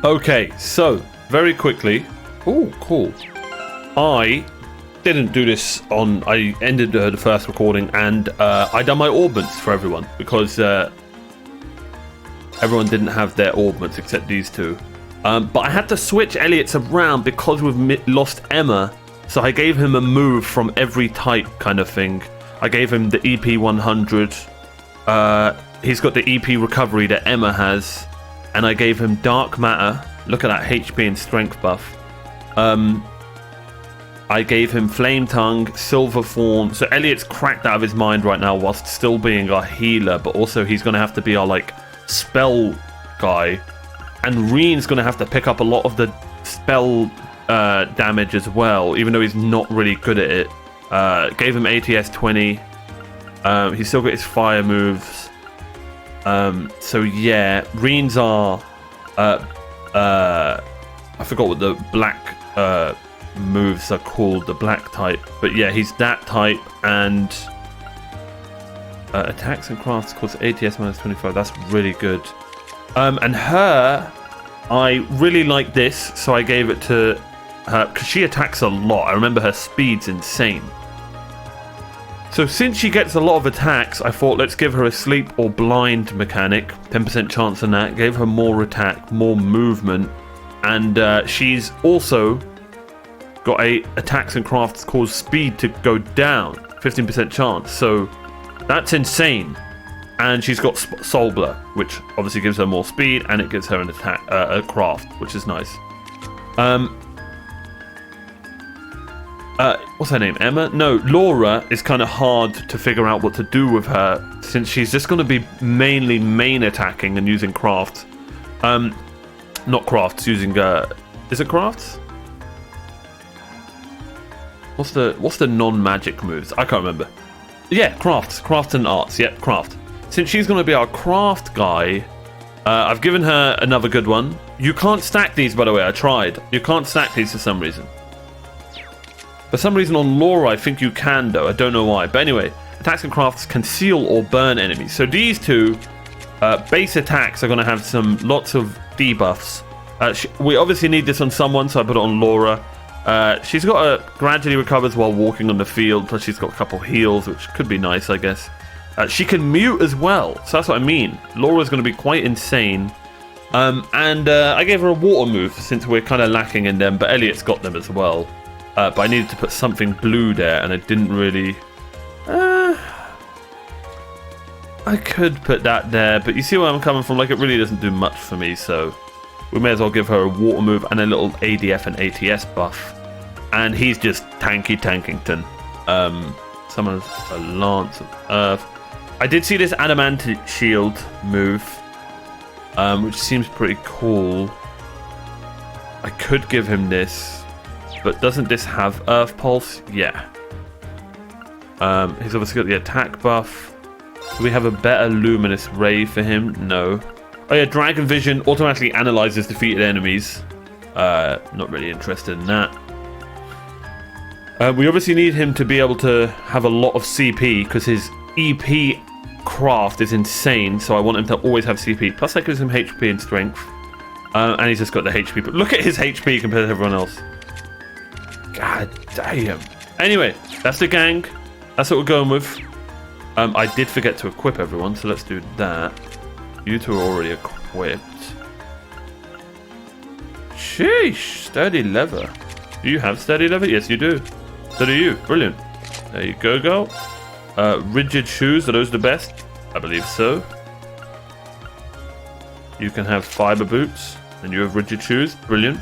Okay, so very quickly. Oh, cool. I didn't do this on. I ended the first recording, and I done my orbments for everyone because everyone didn't have their orbments except these two. But I had to switch Elliots around because we've lost Emma, so I gave him a move from every type kind of thing. I gave him the EP 100. He's got the EP recovery that Emma has, and I gave him dark matter. Look at that HP and strength buff. I gave him flame tongue, silver form. So Elliott's cracked out of his mind right now whilst still being our healer, but also he's going to have to be our like spell guy, and Reen's going to have to pick up a lot of the spell damage as well, even though he's not really good at it. Gave him ATS 20. He's still got his fire moves. So yeah, Reen's are I forgot what the black moves are called, the black type, but yeah, he's that type. And attacks and crafts cause ATS minus 25. That's really good. And her, I really like this, so I gave it to her because she attacks a lot. I remember her speed's insane. So since she gets a lot of attacks, I thought let's give her a sleep or blind mechanic. 10% chance on that. Gave her more attack, more movement, and she's also got a attacks and crafts cause speed to go down. 15% chance. So that's insane. And she's got Soul Blur, which obviously gives her more speed, and it gives her an attack, a craft, which is nice. What's her name? Emma? No, Laura is kind of hard to figure out what to do with her, since she's just going to be mainly main attacking and using crafts. Not crafts, using is it crafts? What's the non-magic moves? I can't remember. Yeah, crafts and arts. Yeah, craft. Since she's going to be our craft guy, I've given her another good one. You can't stack these, by the way. I tried. You can't stack these for some reason. For some reason on Laura, I think you can, though. I don't know why. But anyway, attacks and crafts conceal or burn enemies. So these two base attacks are going to have lots of debuffs. We obviously need this on someone, so I put it on Laura. She's got a gradually recovers while walking on the field, plus she's got a couple heals, which could be nice, I guess. She can mute as well, so that's what I mean. Laura's going to be quite insane. And I gave her a water move, since we're kind of lacking in them, but Elliott's got them as well. But I needed to put something blue there, and I didn't really... I could put that there, but you see where I'm coming from? Like, it really doesn't do much for me, so... We may as well give her a water move and a little ADF and ATS buff. And he's just tanky Tankington. Summons a Lance of Earth. I did see this Adamantite Shield move, which seems pretty cool. I could give him this, but doesn't this have Earth Pulse? Yeah. He's obviously got the attack buff. Do we have a better Luminous Ray for him? No. Oh yeah, Dragon Vision automatically analyzes defeated enemies. Not really interested in that. We obviously need him to be able to have a lot of CP, because his EP craft is insane, so I want him to always have CP. Plus that gives him HP and strength. And he's just got the HP. But look at his HP compared to everyone else. God damn. Anyway, that's the gang. That's what we're going with. I did forget to equip everyone, so let's do that. You two are already equipped. Sheesh, sturdy leather. Do you have sturdy leather? Yes, you do. So do you. Brilliant. There you go, girl. Rigid shoes, are those the best? I believe so. You can have fiber boots, and you have rigid shoes. Brilliant.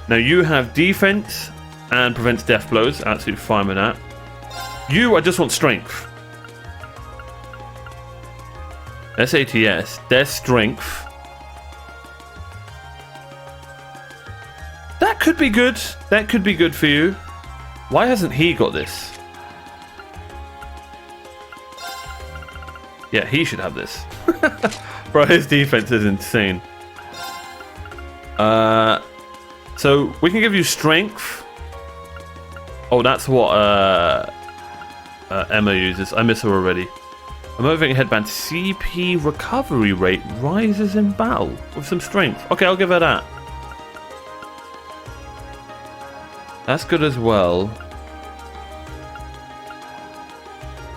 Now you have defense and prevents death blows. Absolutely fine with that. You, I just want strength. SATS, their strength. That could be good. That could be good for you. Why hasn't he got this? Yeah, he should have this. Bro, his defense is insane. So we can give you strength. Oh, that's what Emma uses. I miss her already. A motivating headband. CP recovery rate rises in battle with some strength. Okay, I'll give her that. That's good as well.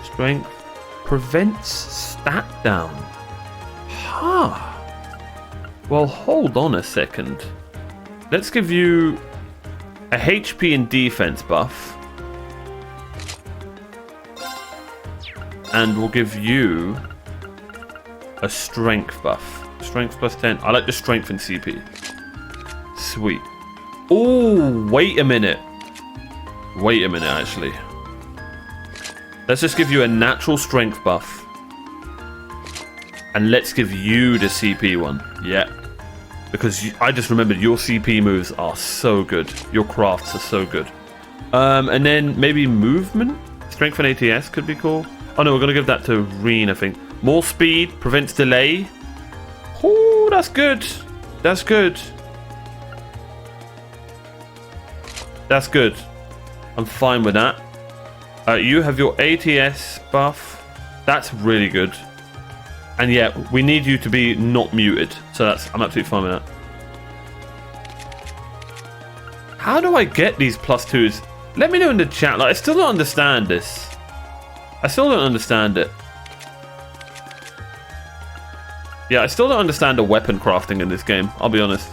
Strength prevents stat down. Huh. Well, hold on a second. Let's give you a HP and defense buff. And we'll give you a strength buff. Strength plus 10. I like the strength and CP. Sweet. Oh, wait a minute. Wait a minute, actually. Let's just give you a natural strength buff. And let's give you the CP one. Yeah. Because I just remembered your CP moves are so good. Your crafts are so good. And then maybe movement? Strength and ATS could be cool. Oh no, we're going to give that to Reen, I think. More speed, prevents delay. Oh, that's good. That's good. That's good. I'm fine with that. You have your ATS buff. That's really good. And yeah, we need you to be not muted. So I'm absolutely fine with that. How do I get these +2s? Let me know in the chat. Like, I still don't understand this. I still don't understand it. Yeah, I still don't understand the weapon crafting in this game. I'll be honest.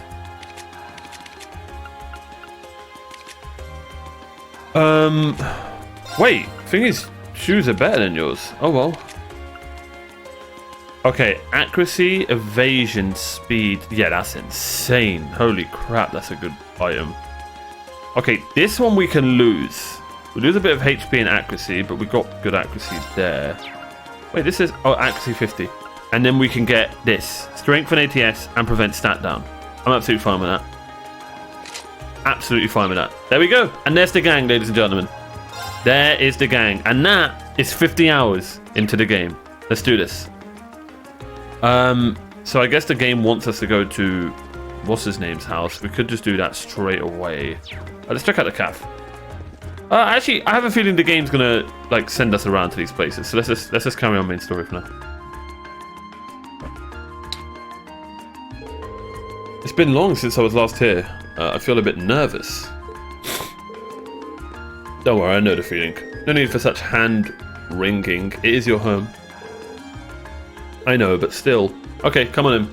Wait. Thing is, shoes are better than yours. Oh well. Okay, accuracy, evasion, speed. Yeah, that's insane. Holy crap, that's a good item. Okay, this one we can lose. We lose a bit of HP and accuracy, but we got good accuracy there. Wait, this is... Oh, accuracy 50. And then we can get this. Strength and ATS and prevent stat down. I'm absolutely fine with that. Absolutely fine with that. There we go. And there's the gang, ladies and gentlemen. There is the gang. And that is 50 hours into the game. Let's do this. So I guess the game wants us to go to... What's his name's house? We could just do that straight away. Let's check out the cafe. Actually, I have a feeling the game's gonna like send us around to these places. So let's just carry on main story for now. It's been long since I was last here. I feel a bit nervous. Don't worry, I know the feeling. No need for such hand wringing. It is your home. I know, but still. Okay, come on in.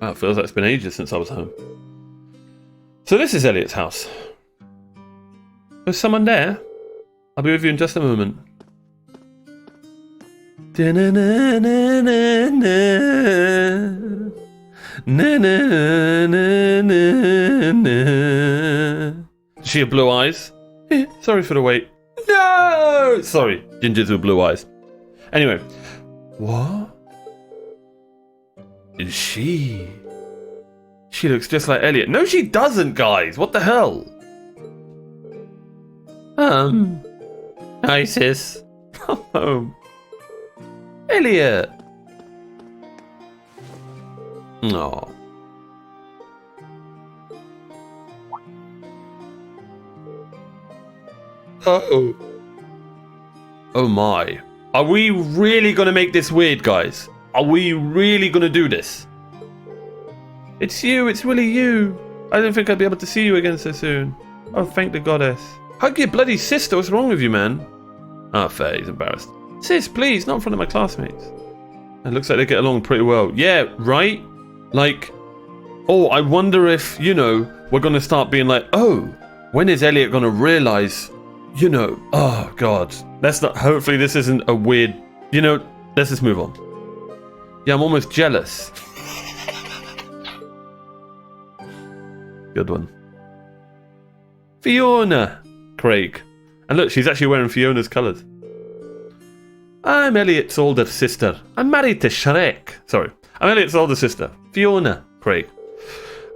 Wow, it feels like it's been ages since I was home. So this is Elliots House. There's someone there. I'll be with you in just a moment. Does she have blue eyes? Sorry for the wait. No! Sorry, gingers with blue eyes. Anyway. What? Is she? She looks just like Elliot. No, she doesn't, guys. What the hell? Hi, sis. Come home. Elliot. No. Oh. Oh my. Are we really gonna make this weird, guys? Are we really gonna do this? It's you, it's really you. I didn't think I'd be able to see you again so soon. Oh, thank the goddess. Hug your bloody sister, what's wrong with you, man? Ah, fair, he's embarrassed. Sis, please, not in front of my classmates. It looks like they get along pretty well. Yeah, right? Like, oh, I wonder if, you know, we're gonna start being like, oh, when is Elliot gonna realize, you know, oh god. Let's not, hopefully this isn't a weird, you know, let's just move on. Yeah, I'm almost jealous. Good one. Fiona Craig. And look, she's actually wearing Fiona's colours. I'm Elliot's older sister. I'm married to Shrek. Sorry. I'm Elliot's older sister, Fiona Craig.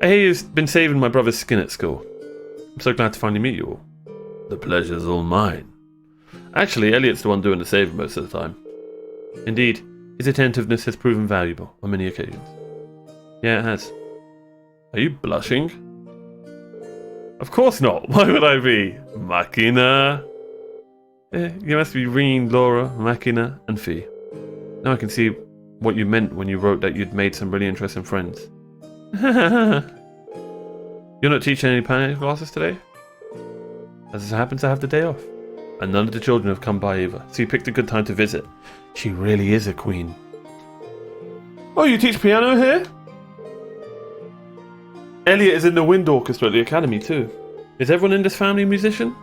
I hear you've been saving my brother's skin at school. I'm so glad to finally meet you all. The pleasure's all mine. Actually, Elliot's the one doing the saving most of the time. Indeed, his attentiveness has proven valuable on many occasions. Yeah, it has. Are you blushing? Of course not. Why would I be? Machina. You must be Reen, Laura, Machina, and Fee. Now I can see what you meant when you wrote that you'd made some really interesting friends. You're not teaching any panic classes today? As it happens, I have the day off. And none of the children have come by either, so you picked a good time to visit. She really is a queen. Oh, you teach piano here? Elliot is in the wind orchestra at the academy too. Is everyone in this family a musician?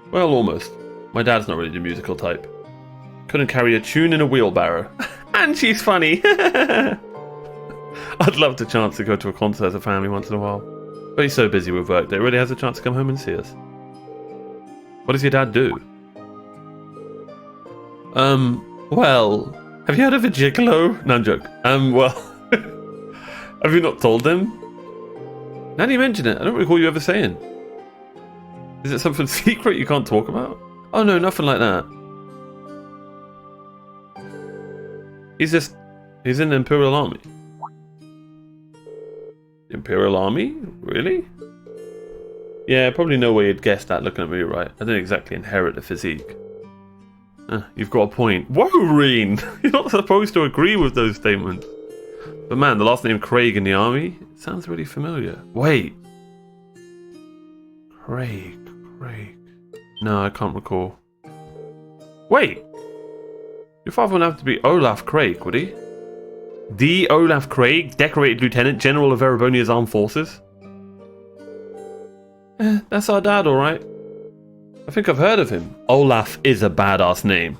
Well, almost. My dad's not really the musical type. Couldn't carry a tune in a wheelbarrow. And she's funny. I'd love the chance to go to a concert as a family once in a while. But he's so busy with work that he really has a chance to come home and see us. What does your dad do? Well, have you heard of a gigolo? No, I'm joking. Well, have you not told them? Now that you mention it, I don't recall you ever saying. Is it something secret you can't talk about? Oh no, nothing like that. He's in the Imperial Army. Imperial Army? Really? Yeah, probably no way you'd guess that looking at me, right? I didn't exactly inherit the physique. You've got a point. Whoa, Reen! You're not supposed to agree with those statements. But man, the last name Craig in the army sounds really familiar. Wait. Craig. No, I can't recall. Wait! Your father would have to be Olaf Craig, would he? The Olaf Craig, decorated lieutenant general of Erebonia's armed forces? That's our dad, alright. I think I've heard of him. Olaf is a badass name.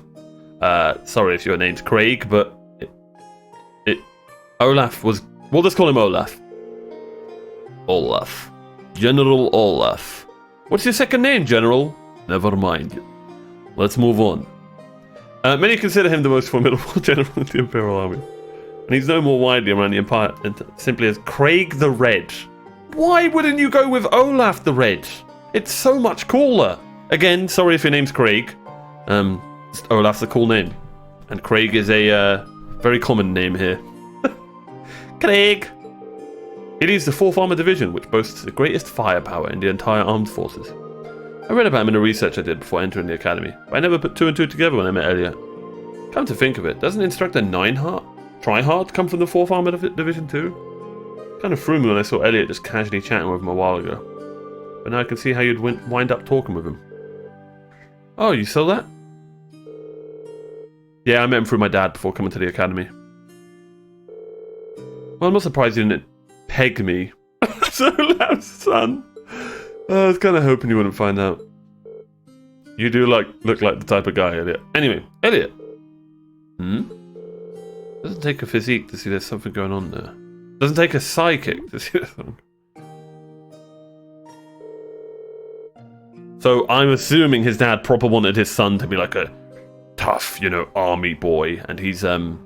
Sorry if your name's Craig, but... Olaf was... We'll just call him Olaf. Olaf. General Olaf. What's your second name, General? Never mind. Let's move on. Many consider him the most formidable general in the Imperial Army. And he's known more widely around the Empire simply as Craig the Red. Why wouldn't you go with Olaf the Red? It's so much cooler. Again, sorry if your name's Craig. Olaf's a cool name. And Craig is a very common name here. Craig! He leads the 4th Armored Division, which boasts the greatest firepower in the entire armed forces. I read about him in the research I did before entering the academy, but I never put 2 and 2 together when I met Elliot. Come to think of it, doesn't Instructor Tryhard come from the 4th Armored Division too? Kind of threw me when I saw Elliot just casually chatting with him a while ago. But now I can see how you'd wind up talking with him. Oh, you saw that? Yeah, I met him through my dad before coming to the academy. Well, I'm not surprised you didn't peg me. So loud, son. I was kind of hoping you wouldn't find out. You do look like the type of guy, Elliot. Anyway, Elliot. Doesn't take a physique to see there's something going on there. Doesn't take a psychic to see there's something. So I'm assuming his dad proper wanted his son to be like a tough, army boy, and he's an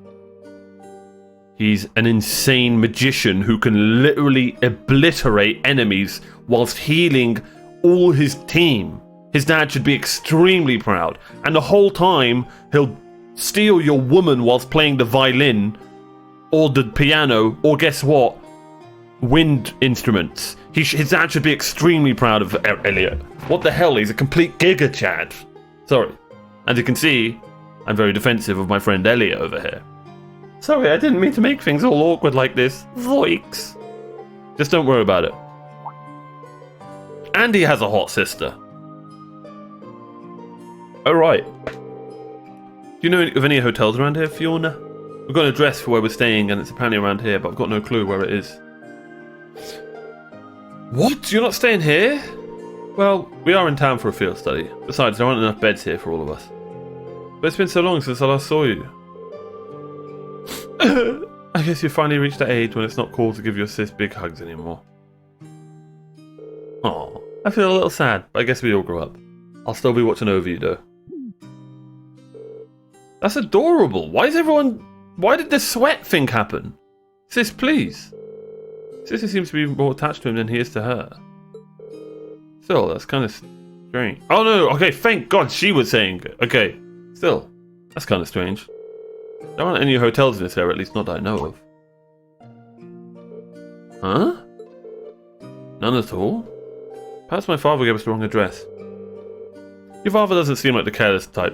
insane magician who can literally obliterate enemies whilst healing all his team. His dad should be extremely proud. And the whole time, he'll steal your woman whilst playing the violin, or the piano, or guess what? Wind instruments. His dad should be extremely proud of Elliot. What the hell? He's a complete giga chad. Sorry. As you can see, I'm very defensive of my friend Elliot over here. Sorry, I didn't mean to make things all awkward like this. Zoinks. Just don't worry about it. And he has a hot sister. Oh, right. Do you know of any hotels around here, Fiona? We've got an address for where we're staying, and it's apparently around here, but I've got no clue where it is. What? You're not staying here? Well, we are in town for a field study. Besides, there aren't enough beds here for all of us. But it's been so long since I last saw you. I guess you finally reached that age when it's not cool to give your sis big hugs anymore. Aw, I feel a little sad, but I guess we all grow up. I'll still be watching over you, though. That's adorable. Why did this sweat thing happen? Sis, please. Sister seems to be more attached to him than he is to her. Still, that's kind of strange. Oh no, okay, thank God she was saying it. Okay, still, that's kind of strange. There aren't any hotels in this area, at least not that I know of. Huh? None at all? Perhaps my father gave us the wrong address. Your father doesn't seem like the careless type.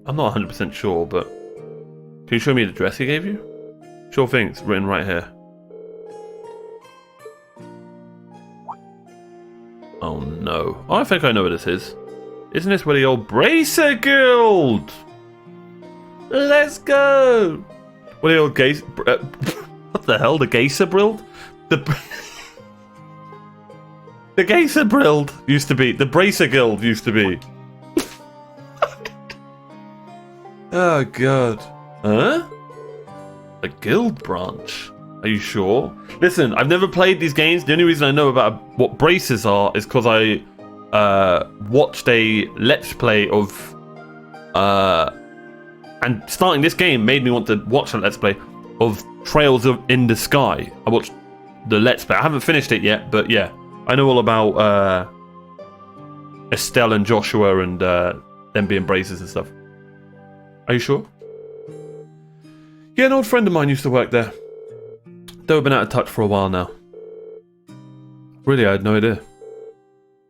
I'm not 100% sure, but... Can you show me the address he gave you? Sure thing, it's written right here. Oh no. Oh, I think I know where this is. Isn't this where the old Bracer Guild? Let's go! Where the old what the hell? The Gaser Guild? The Gaser Guild used to be. The Bracer Guild used to be. Oh god. Huh? A guild branch? Are you sure? Listen, I've never played these games. The only reason I know about what braces are is because I watched a Let's Play of... and starting this game made me want to watch a Let's Play of Trails in the Sky. I watched the Let's Play. I haven't finished it yet, but yeah. I know all about Estelle and Joshua and them being braces and stuff. Are you sure? Yeah, an old friend of mine used to work there. Though I've been out of touch for a while now. Really, I had no idea.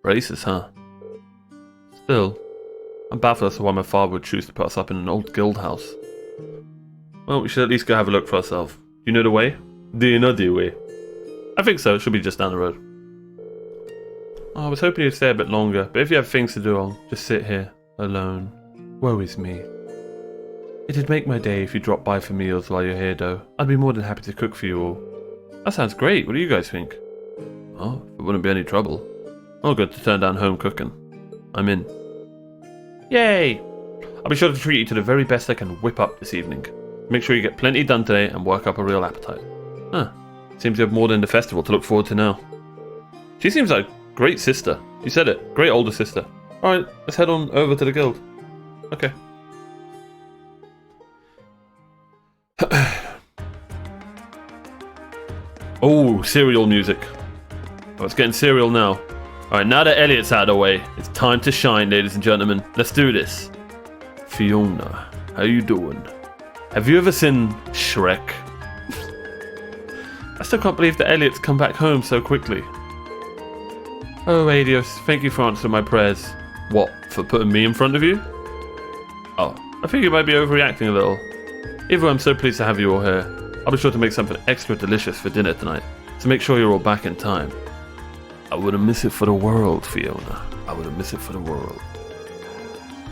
Braces, huh? Still, I'm baffled as to why my father would choose to put us up in an old guild house. Well, we should at least go have a look for ourselves. You know the way? Do you know the way? I think so, it should be just down the road. Oh, I was hoping you'd stay a bit longer, but if you have things to do, I'll just sit here, alone. Woe is me. It'd make my day if you dropped by for meals while you're here, though. I'd be more than happy to cook for you all. That sounds great. What do you guys think? Oh, it wouldn't be any trouble. All good to turn down home cooking. I'm in. Yay! I'll be sure to treat you to the very best I can whip up this evening. Make sure you get plenty done today and work up a real appetite. Huh. Seems you have more than the festival to look forward to now. She seems like a great sister. You said it. Great older sister. Alright, let's head on over to the guild. Okay. Oh, serial music. Oh, it's getting serial now. Alright, now that Elliott's out of the way, it's time to shine, ladies and gentlemen. Let's do this. Fiona, how you doing? Have you ever seen Shrek? I still can't believe that Elliott's come back home so quickly. Oh, Elliots, thank you for answering my prayers. What, for putting me in front of you? Oh, I think you might be overreacting a little. Either way, I'm so pleased to have you all here. I'll be sure to make something extra delicious for dinner tonight, so make sure you're all back in time. I wouldn't miss it for the world, Fiona. I wouldn't miss it for the world.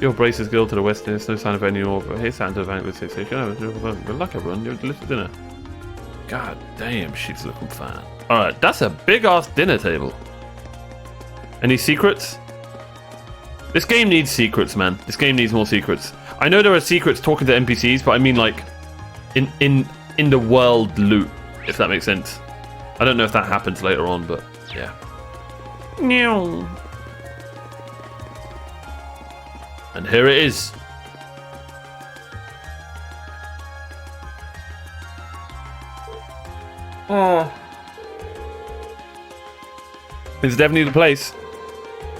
Your braces guild to the west, there's no sign of any more, but here's Santa Van with station. Good luck, everyone. You're delicious dinner. God damn, she's looking fine. Alright, that's a big ass dinner table. Any secrets? This game needs secrets, man. This game needs more secrets. I know there are secrets talking to NPCs, but I mean like in the world loot, if that makes sense. I don't know if that happens later on, but yeah. Meow. And here it is. Oh. It's definitely the place.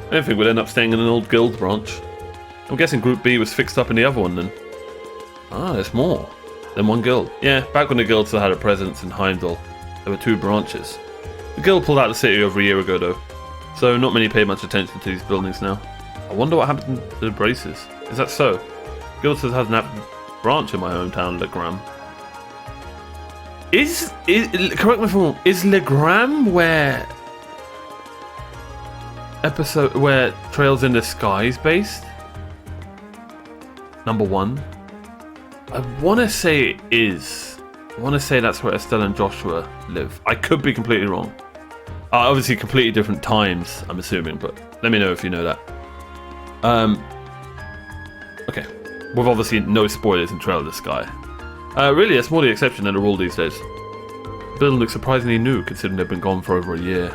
I don't think we'll end up staying in an old guild branch. I'm guessing Group B was fixed up in the other one then. Ah, there's more than one guild. Yeah, back when the guild still had a presence in Heimdall, there were two branches. The guild pulled out the city over a year ago though, so not many pay much attention to these buildings now. I wonder what happened to the braces. Is that so? Guild still has an branch in my hometown, Legram. Correct me if I'm wrong, is Legram where Trails in the Sky is based? Number 1. I want to say it is. I want to say that's where Estelle and Joshua live. I could be completely wrong. Obviously completely different times, I'm assuming, but let me know if you know that. Okay. With obviously no spoilers in Trail of the Sky. Really, that's more the exception than the rule these days. The building looks surprisingly new, considering they've been gone for over a year.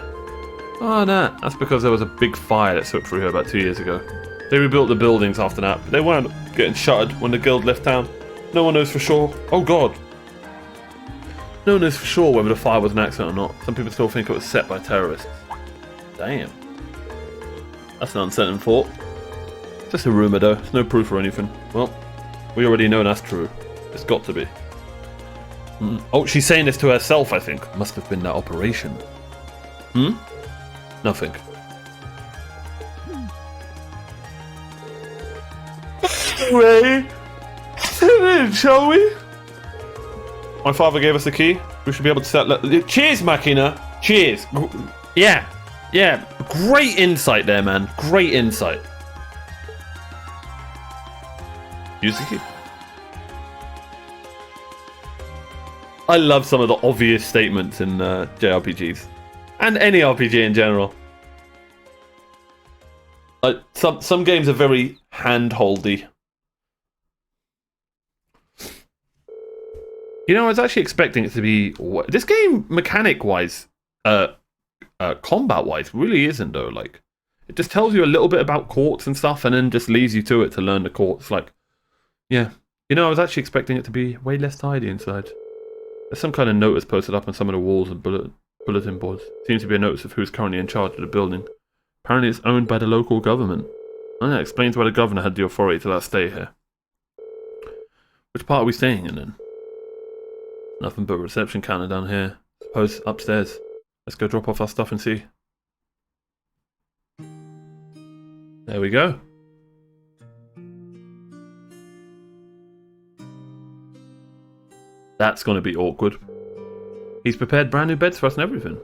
Oh, nah. That's because there was a big fire that swept through here about 2 years ago. They rebuilt the buildings after that, but they weren't getting shuttered when the guild left town. No one knows for sure. Oh god. No one knows for sure whether the fire was an accident or not. Some people still think it was set by terrorists. Damn. That's an unsettling thought. Just a rumour though, there's no proof or anything. Well, we already know that's true. It's got to be. Oh, she's saying this to herself, I think. Must have been that operation. Nothing. Anyway, shall we? My father gave us the key. We should be able to set. Cheers, Machina. Cheers. Yeah. Yeah. Great insight there, man. Great insight. Use the key. I love some of the obvious statements in JRPGs. And any RPG in general. Some games are very hand-holdy. You know, I was actually expecting it to be... This game, mechanic-wise, combat-wise, really isn't, though. Like, it just tells you a little bit about courts and stuff, and then just leads you to it to learn the courts. Like, yeah. You know, I was actually expecting it to be way less tidy inside. There's some kind of notice posted up on some of the walls and bulletin boards. Seems to be a notice of who's currently in charge of the building. Apparently it's owned by the local government. And that explains why the governor had the authority to let us stay here. Which part are we staying in, then? Nothing but a reception counter down here. Suppose upstairs. Let's go drop off our stuff and see. There we go. That's going to be awkward. He's prepared brand new beds for us and everything.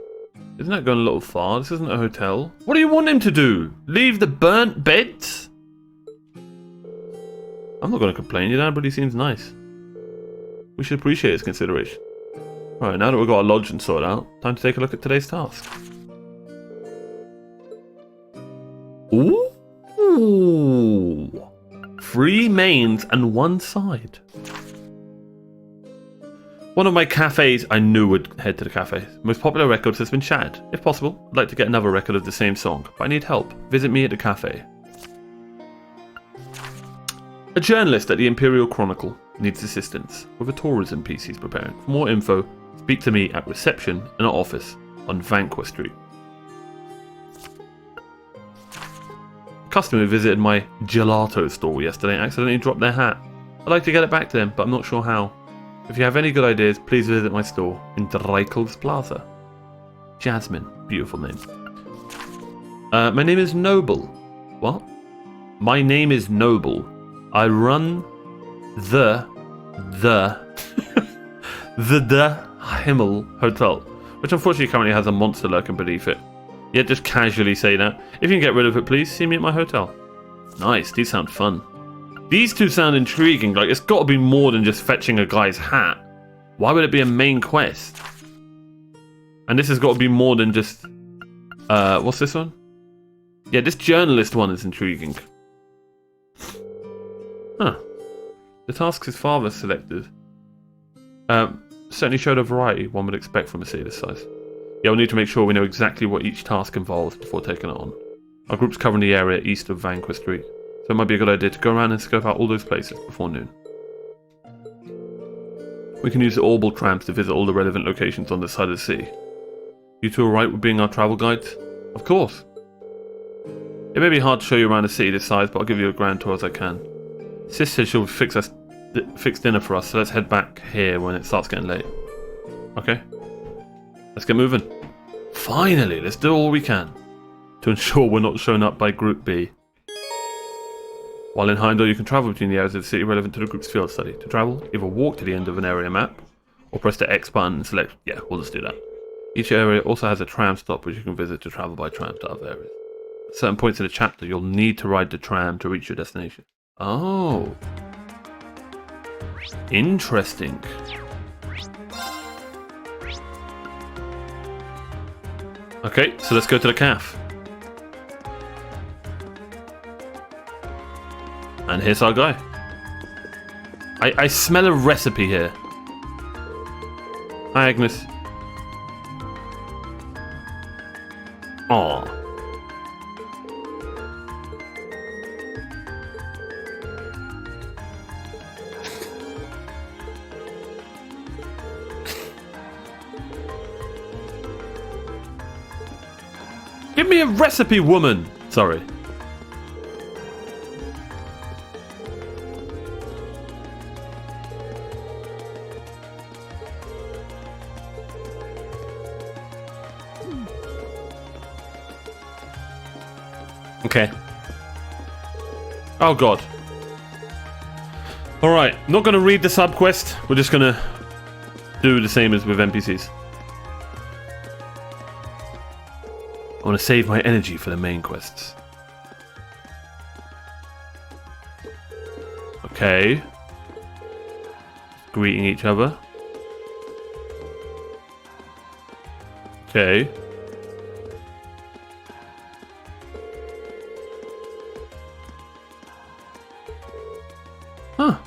Isn't that going a little far? This isn't a hotel. What do you want him to do? Leave the burnt beds? I'm not going to complain. You know, everybody seems nice. We should appreciate his consideration. Right, now that we've got our lodge and sorted out, time to take a look at today's task. Ooh! 3 mains and 1 side. One of my cafes I knew would head to the cafe. Most popular records has been shattered. If possible, I'd like to get another record of the same song, but I need help. Visit me at the cafe. A journalist at the Imperial Chronicle needs assistance with a tourism piece he's preparing. For more info, speak to me at reception in our office on Vanqua Street. A customer visited my gelato store yesterday and accidentally dropped their hat. I'd like to get it back to them, but I'm not sure how. If you have any good ideas, please visit my store in Elliots Plaza. Jasmine, beautiful name. My name is Noble. What? My name is Noble. I run the Himmel Hotel, which unfortunately currently has a monster lurking beneath it. Yet just casually say that. If you can get rid of it, please see me at my hotel. Nice, these sound fun. These two sound intriguing. Like, it's got to be more than just fetching a guy's hat. Why would it be a main quest? And this has got to be more than just... what's this one? Yeah, this journalist one is intriguing. Huh. The tasks his father selected certainly showed a variety one would expect from a city this size. Yeah, we'll need to make sure we know exactly what each task involves before taking it on. Our group's covering the area east of Vanqua Street, so it might be a good idea to go around and scope out all those places before noon. We can use the Orbital trams to visit all the relevant locations on this side of the city. You two alright with being our travel guides? Of course. It may be hard to show you around a city this size, but I'll give you a grand tour as I can. Sis says she'll fix dinner for us, so let's head back here when it starts getting late. Okay. Let's get moving. Finally, let's do all we can to ensure we're not shown up by Group B. While in Heimdall, you can travel between the areas of the city relevant to the group's field study. To travel, either walk to the end of an area map, or press the X button and select... Yeah, we'll just do that. Each area also has a tram stop which you can visit to travel by tram to other areas. At certain points in the chapter, you'll need to ride the tram to reach your destination. Oh. Interesting. Okay, so let's go to the cafe. And here's our guy. I smell a recipe here. Hi, Agnes. Aww. Give me a recipe, woman! Sorry. Okay. Oh god. Alright, not going to read the sub quest. We're just going to do the same as with NPCs. I want to save my energy for the main quests. Okay. Greeting each other. Okay. Huh.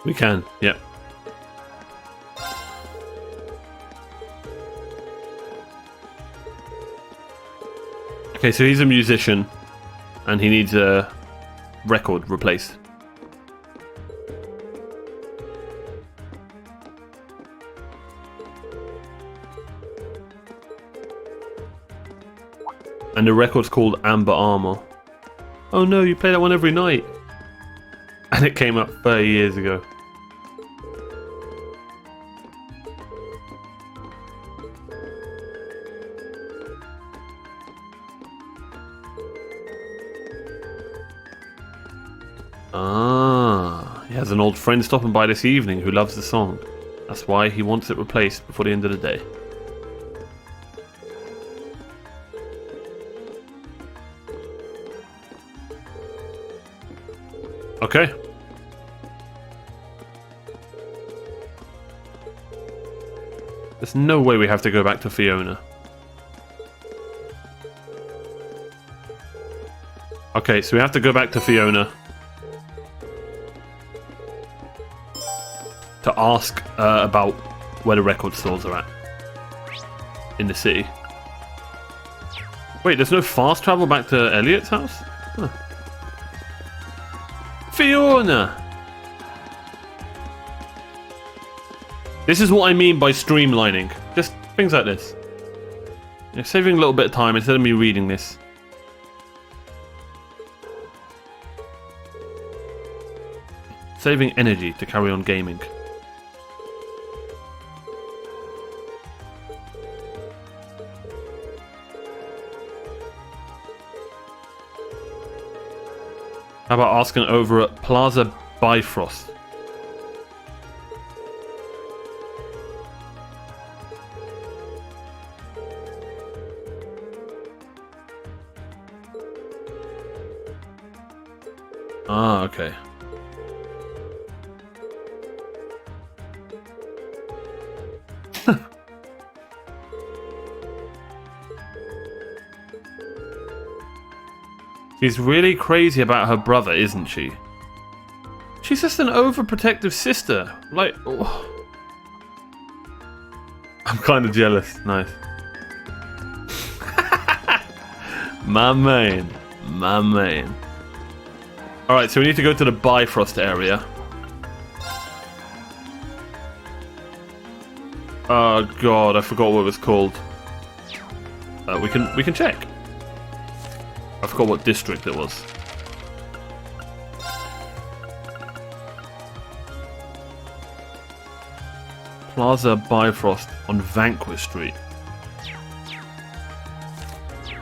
We can, yep. Okay, so he's a musician and he needs a record replaced. And the record's called Amber Armor. Oh no, you play that one every night. And it came up 30 years ago. Ah, he has an old friend stopping by this evening who loves the song. That's why he wants it replaced before the end of the day. Okay. There's no way we have to go back to Fiona. Okay, so we have to go back to Fiona to ask about where the record stores are at in the city. Wait, there's no fast travel back to Elliots House? Huh. Fiona! This is what I mean by streamlining. Just things like this. You're saving a little bit of time instead of me reading this. Saving energy to carry on gaming. How about asking over at Plaza Bifrost? Ah, okay. She's really crazy about her brother, isn't she? She's just an overprotective sister. Like, oh. I'm kind of jealous. Nice. My man. My man. Alright, so we need to go to the Bifrost area. Oh god, I forgot what it was called. We can check. I forgot what district it was. Plaza Bifrost on Vanquish Street.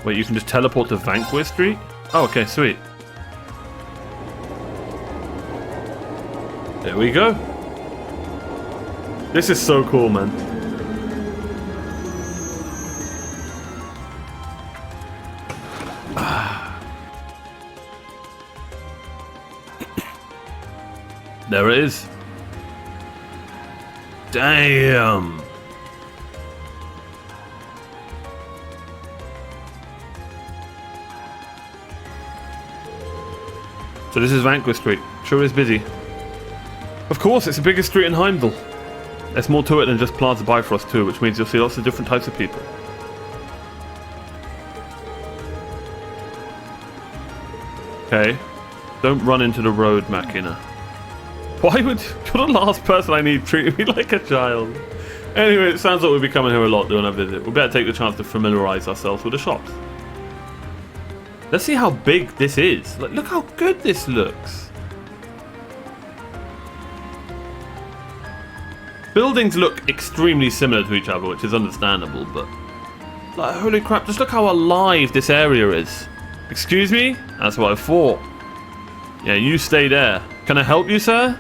Wait, you can just teleport to Vanquish Street? Oh, okay, sweet. There we go. This is so cool, man. There it is. Damn. So this is Vanquish Street. Sure is busy. Of course, it's the biggest street in Heimdall. There's more to it than just Plaza Bifrost too, which means you'll see lots of different types of people. Okay. Don't run into the road, Machina. Why would... You're the last person I need treating me like a child. Anyway, it sounds like we'll be coming here a lot doing our visit. We better take the chance to familiarise ourselves with the shops. Let's see how big this is. Like, look how good this looks. buildings look extremely similar to each other, which is understandable, but like, holy crap, just look how alive this area is. Excuse me? That's what I thought. Yeah, you stay there. Can I help you, sir?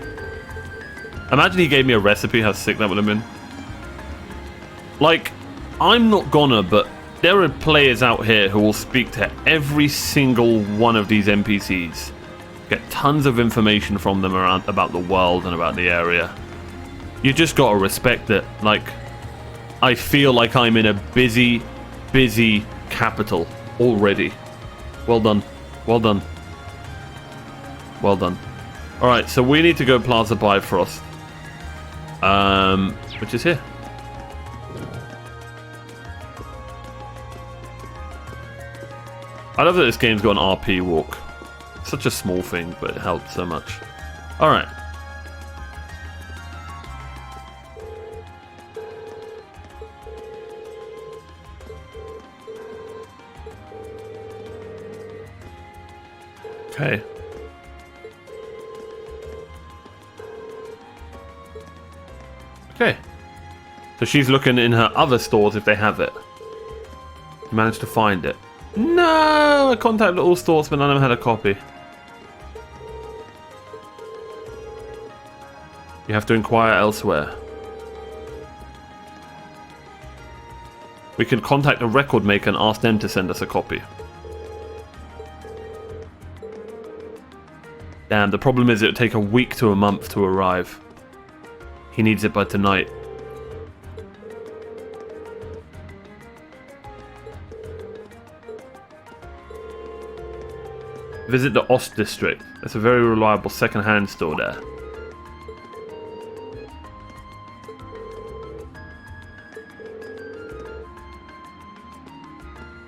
Imagine he gave me a recipe, how sick that would have been. Like, I'm not gonna, but there are players out here who will speak to every single one of these NPCs. Get tons of information from them around about the world and about the area. You just gotta respect it. Like, I feel like I'm in a busy capital already. Well done. Well done. Well done. Alright, so we need to go Plaza Bifrost. Which is here. I love that this game's got an RP walk. Such a small thing, but it helped so much. Alright. Okay. Okay. So she's looking in her other stores if they have it. Managed to find it. No! I contacted all stores, but none of them had a copy. You have to inquire elsewhere. We can contact a record maker and ask them to send us a copy. Damn, the problem is it would take a week to a month to arrive. He needs it by tonight. Visit the Ost district. It's a very reliable second-hand store there.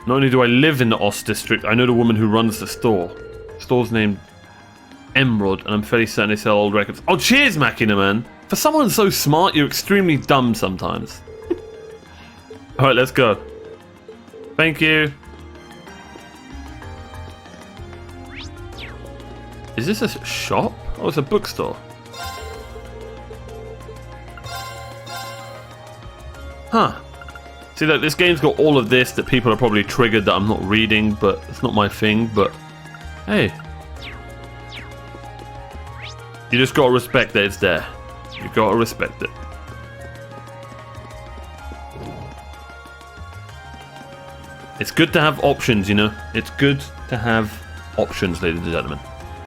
Not only do I live in the Ost district, I know the woman who runs the store. The store's named Emerald, and I'm fairly certain they sell old records. Oh, cheers, Machina, man! For someone so smart, you're extremely dumb sometimes. Alright, let's go. Thank you. Is this a shop? Oh, it's a bookstore. Huh. See, look, this game's got all of this that people are probably triggered that I'm not reading, but it's not my thing, but hey. You just gotta respect that it's there. You gotta respect it. It's good to have options, you know? It's good to have options, ladies and gentlemen.